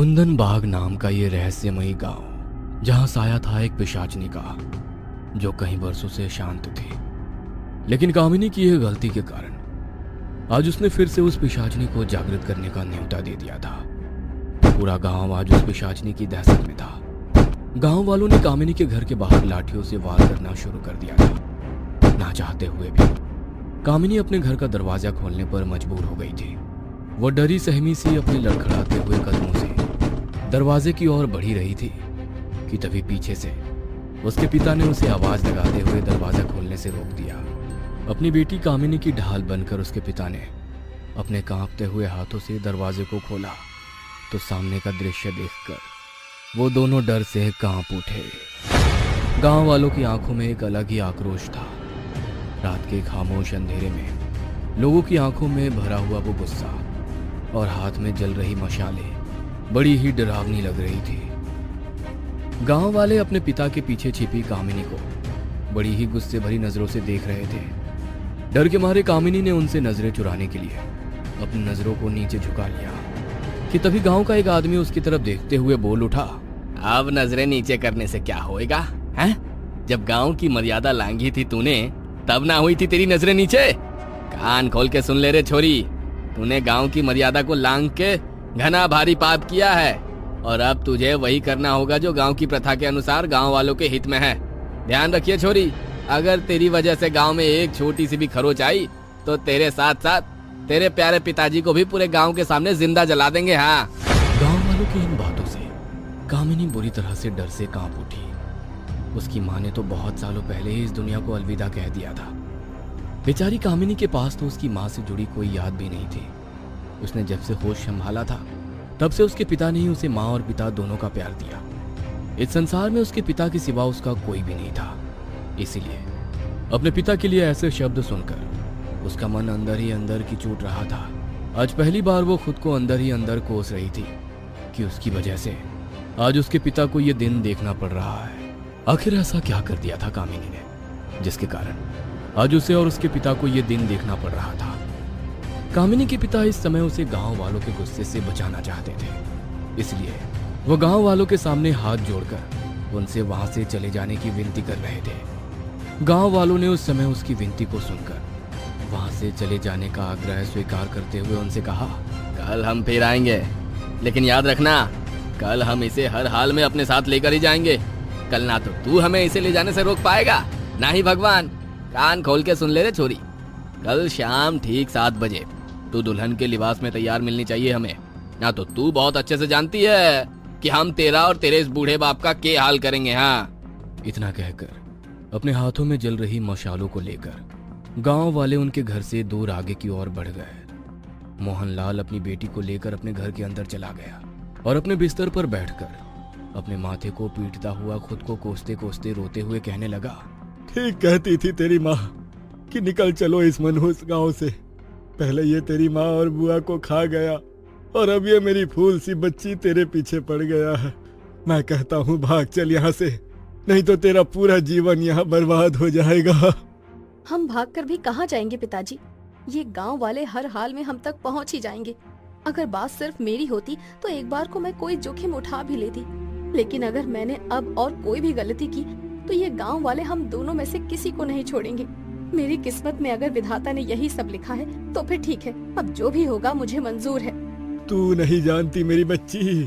कुंदन बाग नाम का ये रहस्यमयी गांव, जहां साया था एक पिशाचनी का, जो कई वर्षों से शांत थी। लेकिन कामिनी की यह गलती के कारण आज उसने फिर से उस पिशाचनी को जागृत करने का न्योता दे दिया था। पूरा गांव आज उस पिशाचनी की दहशत में था। गांव वालों ने कामिनी के घर के बाहर लाठियों से वार करना शुरू कर दिया था। ना चाहते हुए भी कामिनी अपने घर का दरवाजा खोलने पर मजबूर हो गई थी। वो डरी सहमी सी अपने लड़खड़ाते हुए कदमों से दरवाजे की ओर बढ़ी रही थी कि तभी पीछे से उसके पिता ने उसे आवाज लगाते हुए दरवाजा खोलने से रोक दिया। अपनी बेटी कामिनी की ढाल बनकर उसके पिता ने अपने कांपते हुए हाथों से दरवाजे को खोला तो सामने का दृश्य देखकर वो दोनों डर से कांप उठे। गांव वालों की आंखों में एक अलग ही आक्रोश था। रात के खामोश अंधेरे में लोगों की आंखों में भरा हुआ वो गुस्सा और हाथ में जल रही मशालें बड़ी ही डरावनी लग रही थी। गांव वाले अपने पिता के पीछे छिपी कामिनी को बड़ी ही गुस्से भरी नजरों से देख रहे थे। डर के मारे कामिनी ने उनसे नजरें चुराने के लिए अपनी नजरों को नीचे झुका लिया कि तभी गांव का एक आदमी उसकी तरफ देखते हुए बोल उठा, अब नजरें नीचे करने से क्या होएगा हैं? जब गांव की मर्यादा लांघी थी तूने, तब ना हुई थी तेरी नजरें नीचे? कान खोल के सुन ले रे छोरी, तूने गांव की मर्यादा को लांघ के घना भारी पाप किया है और अब तुझे वही करना होगा जो गांव की प्रथा के अनुसार गांव वालों के हित में है। ध्यान रखिए छोरी, अगर तेरी वजह से गांव में एक छोटी सी भी खरोच आई तो तेरे साथ साथ तेरे प्यारे पिताजी को भी पूरे गांव के सामने जिंदा जला देंगे। हाँ। गांव वालों की इन बातों से कामिनी बुरी तरह से डर से कांप उठी। उसकी माँ ने तो बहुत सालों पहले ही इस दुनिया को अलविदा कह दिया था। बेचारी कामिनी के पास तो उसकी माँ से जुड़ी कोई याद भी नहीं थी। उसने जब से होश संभाला था तब से उसके पिता ने ही उसे माँ और पिता दोनों का प्यार दिया। इस संसार में उसके पिता के सिवा उसका कोई भी नहीं था। इसीलिए अपने पिता के लिए ऐसे शब्द सुनकर उसका मन अंदर ही अंदर की चूट रहा था। आज पहली बार वो खुद को अंदर ही अंदर कोस रही थी कि उसकी वजह से आज उसके पिता को यह दिन देखना पड़ रहा है। आखिर ऐसा क्या कर दिया था कामिनी ने जिसके कारण आज उसे और उसके पिता को यह दिन देखना पड़ रहा था। कामिनी के पिता इस समय उसे गांव वालों के गुस्से से बचाना चाहते थे। इसलिए वो गांव वालों के सामने हाथ जोड़कर उनसे वहां से चले जाने की विनती कर रहे थे। गांव वालों ने उस समय उसकी विनती को सुनकर वहां से चले जाने का आग्रह स्वीकार करते हुए उनसे कहा, कल हम फिर आएंगे, लेकिन याद रखना कल हम इसे हर हाल में अपने साथ लेकर ही जाएंगे। कल ना तो तू हमें इसे ले जाने से रोक पाएगा, ना ही भगवान। कान खोल के सुन ले रे छोरी, कल शाम ठीक 7 बजे तू दुल्हन के लिबास में तैयार मिलनी चाहिए हमें। ना तो तू बहुत अच्छे से जानती है कि हम तेरा और तेरे इस बूढ़े बाप का क्या हाल करेंगे। हाँ। इतना कहकर अपने हाथों में जल रही मशालों को लेकर गांव वाले उनके घर से दूर आगे की ओर बढ़ गए। मोहनलाल अपनी बेटी को लेकर अपने घर के अंदर चला गया और अपने बिस्तर पर बैठकर अपने माथे को पीटता हुआ खुद को कोसते कोसते रोते हुए कहने लगा, ठीक कहती थी तेरी माँ कि निकल चलो इस मनहूस गांव से। पहले ये तेरी माँ और बुआ को खा गया और अब ये मेरी फूल सी बच्ची तेरे पीछे पड़ गया है। मैं कहता हूँ भाग चल यहाँ से, नहीं तो तेरा पूरा जीवन यहाँ बर्बाद हो जाएगा। हम भागकर भी कहाँ जाएंगे पिताजी? ये गांव वाले हर हाल में हम तक पहुँच ही जाएंगे। अगर बात सिर्फ मेरी होती तो एक बार को मैं कोई जोखिम उठा भी लेती, लेकिन अगर मैंने अब और कोई भी गलती की तो ये गांव वाले हम दोनों में से किसी को नहीं छोड़ेंगे। मेरी किस्मत में अगर विधाता ने यही सब लिखा है तो फिर ठीक है, अब जो भी होगा मुझे मंजूर है। तू नहीं जानती मेरी बच्ची,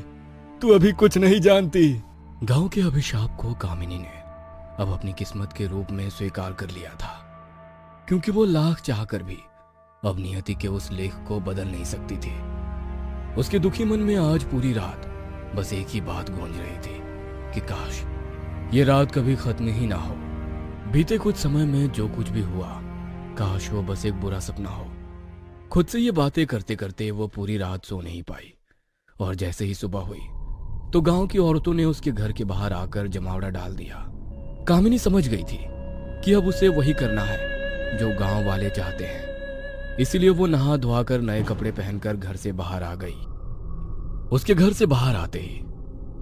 तू अभी कुछ नहीं जानती। गांव के अभिशाप को कामिनी ने अब अपनी किस्मत के रूप में स्वीकार कर लिया था, क्योंकि वो लाख चाहकर भी अब नियति के उस लेख को बदल नहीं सकती थी। उसके दुखी मन में आज पूरी रात बस एक ही बात गूंज रही थी कि काश ये रात कभी खत्म ही ना हो। बीते कुछ समय में जो कुछ भी हुआ, काश वो बस एक बुरा सपना हो। खुद से ये बातें करते करते वो पूरी रात सो नहीं पाई और जैसे ही सुबह हुई तो गांव की औरतों ने उसके घर के बाहर आकर जमावड़ा डाल दिया। कामिनी समझ गई थी कि अब उसे वही करना है जो गांव वाले चाहते हैं। इसीलिए वो नहा धोआकर नए कपड़े पहनकर घर से बाहर आ गई। उसके घर से बाहर आते ही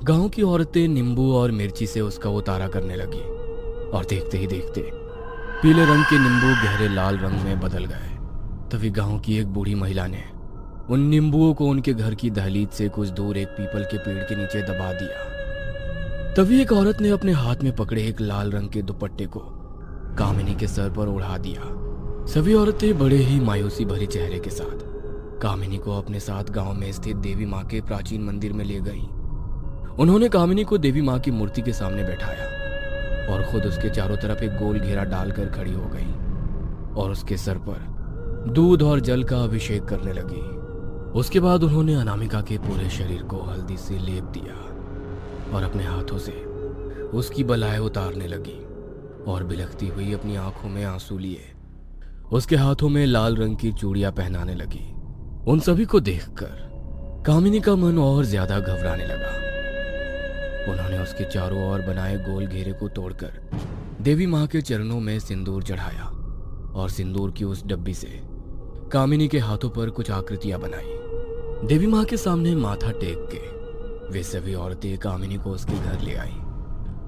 गांव की औरतें नींबू और मिर्ची से उसका उतारा करने लगी और देखते ही देखते पीले रंग के नींबू गहरे लाल रंग में बदल गए। तभी गांव की एक बूढ़ी महिला ने उन नींबुओं को उनके घर की दहलीज से कुछ दूर एक पीपल के पेड़ के नीचे दबा दिया। तभी एक औरत ने अपने हाथ में पकड़े एक लाल रंग के दुपट्टे को कामिनी के सर पर उड़ा दिया। सभी औरतें बड़े ही मायूसी भरे चेहरे के साथ कामिनी को अपने साथ गांव में स्थित देवी माँ के प्राचीन मंदिर में ले गई। उन्होंने कामिनी को देवी माँ की मूर्ति के सामने बैठाया और खुद उसके चारों तरफ एक गोल घेरा डालकर खड़ी हो गई और उसके सर पर दूध और जल का अभिषेक करने लगी। उसके बाद उन्होंने अनामिका के पूरे शरीर को हल्दी से लेप दिया और अपने हाथों से उसकी बलाएं उतारने लगी और बिलखती हुई अपनी आंखों में आंसू लिए उसके हाथों में लाल रंग की चूड़ियां पहनाने लगी। उन सभी को देखकर कामिनी का मन और ज्यादा घबराने लगा। उन्होंने उसके चारों ओर बनाए गोल घेरे को तोड़कर देवी माँ के चरणों में सिंदूर चढ़ाया और सिंदूर की उस डब्बी से कामिनी के हाथों पर कुछ आकृतियां बनाई। देवी माँ के सामने माथा टेक के वे सभी औरतें कामिनी को उसके घर ले आई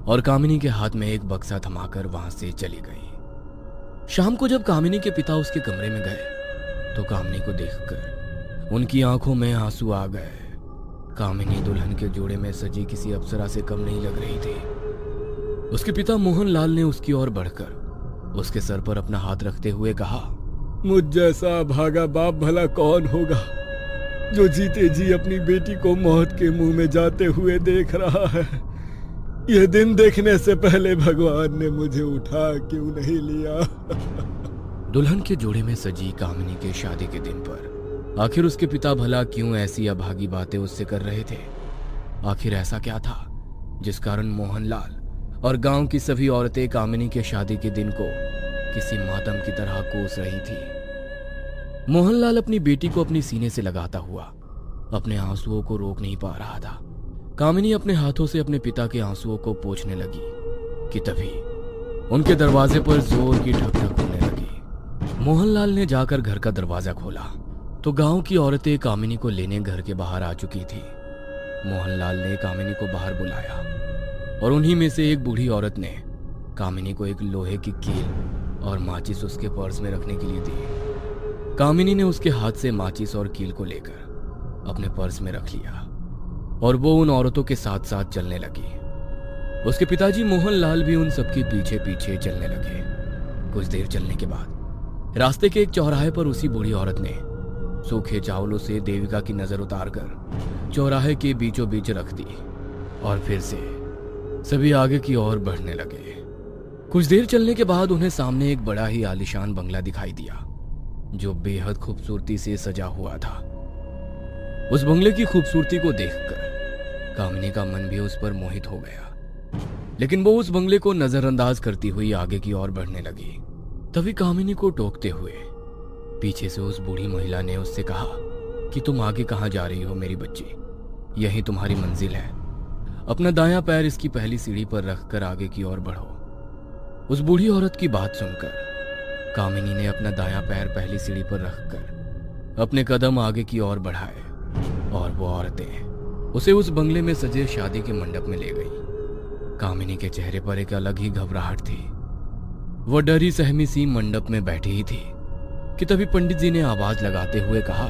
और कामिनी के हाथ में एक बक्सा थमाकर वहां से चली गई। शाम को जब कामिनी के पिता उसके कमरे में गए तो कामिनी को देखकर उनकी आंखों में आंसू आ गए। कामिनी दुल्हन के जोड़े में सजी किसी अप्सरा से कम नहीं लग रही थी। उसके पिता मोहनलाल ने उसकी ओर बढ़कर उसके सर पर अपना हाथ रखते हुए कहा, मुझ जैसा भागा बाप भला कौन होगा जो जीते जी अपनी बेटी को मौत के मुंह में जाते हुए देख रहा है। यह दिन देखने से पहले भगवान ने मुझे उठा क्यों नहीं लिया। दुल्हन के जोड़े में सजी कामिनी के शादी के दिन पर आखिर उसके पिता भला क्यों ऐसी अभागी बातें उससे कर रहे थे? आखिर ऐसा क्या था जिस कारण मोहनलाल और गांव की सभी औरतें कामिनी के शादी के दिन को किसी मातम की तरह कोस रही थी? मोहनलाल अपनी बेटी को अपनी सीने से लगाता हुआ अपने आंसुओं को रोक नहीं पा रहा था। कामिनी अपने हाथों से अपने पिता के आंसुओं को पोंछने लगी कि तभी उनके दरवाजे पर जोर की ठक ठक होने लगी। मोहनलाल ने जाकर घर का दरवाजा खोला तो गांव की औरतें कामिनी को लेने घर के बाहर आ चुकी थी। मोहनलाल ने कामिनी को बाहर बुलाया और उन्हीं में से एक बूढ़ी औरत ने कामिनी को एक लोहे की कील और माचिस उसके पर्स में रखने के लिए दी। कामिनी ने उसके हाथ से माचिस और कील को लेकर अपने पर्स में रख लिया और वो उन औरतों के साथ साथ चलने लगी। उसके पिताजी मोहनलाल भी उन सबके पीछे पीछे चलने लगे। कुछ देर चलने के बाद रास्ते के एक चौराहे पर उसी बूढ़ी औरत ने सूखे चावलों से देविका की नजर उतारकर चौराहे के बीचों बीच रख दी और फिर से सभी आगे की ओर बढ़ने लगे। कुछ देर चलने के बाद उन्हें सामने एक बड़ा ही आलीशान बंगला दिखाई दिया जो बेहद खूबसूरती से सजा हुआ था। उस बंगले की खूबसूरती को देखकर कामिनी का मन भी उस पर मोहित हो गया, लेकिन वो उस बंगले को नजरअंदाज करती हुई आगे की ओर बढ़ने लगी। तभी कामिनी को टोकते हुए पीछे से उस बूढ़ी महिला ने उससे कहा कि तुम आगे कहां जा रही हो मेरी बच्ची? यही तुम्हारी मंजिल है। अपना दायां पैर इसकी पहली सीढ़ी पर रखकर आगे की ओर बढ़ो। उस बूढ़ी औरत की बात सुनकर कामिनी ने अपना दायां पैर पहली सीढ़ी पर रखकर अपने कदम आगे की ओर बढ़ाए और वो औरतें उसे उस बंगले में सजे शादी के मंडप में ले गई। कामिनी के चेहरे पर एक अलग ही घबराहट थी। वो डरी सहमी सी मंडप में बैठी ही थी कि तभी पंडित जी ने आवाज लगाते हुए कहा,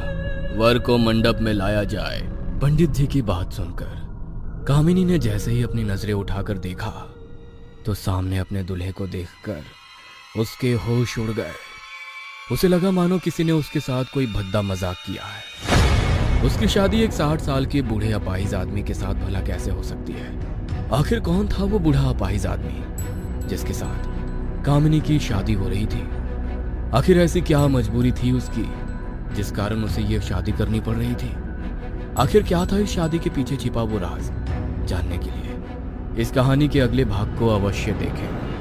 वर को मंडप में लाया जाए। पंडित जी की बात सुनकर कामिनी ने जैसे ही अपनी नजरें उठाकर देखा तो सामने अपने दूल्हे को देखकर उसके होश उड़ गए। उसे लगा मानो किसी ने उसके साथ कोई भद्दा मजाक किया है। उसकी शादी एक 60 साल के बूढ़े अपाहिज आदमी के साथ भला कैसे हो सकती है? आखिर कौन था वो बूढ़ा अपाहिज आदमी जिसके साथ कामिनी की शादी हो रही थी? आखिर ऐसी क्या मजबूरी थी उसकी जिस कारण उसे यह शादी करनी पड़ रही थी? आखिर क्या था इस शादी के पीछे छिपा वो राज? जानने के लिए इस कहानी के अगले भाग को अवश्य देखें।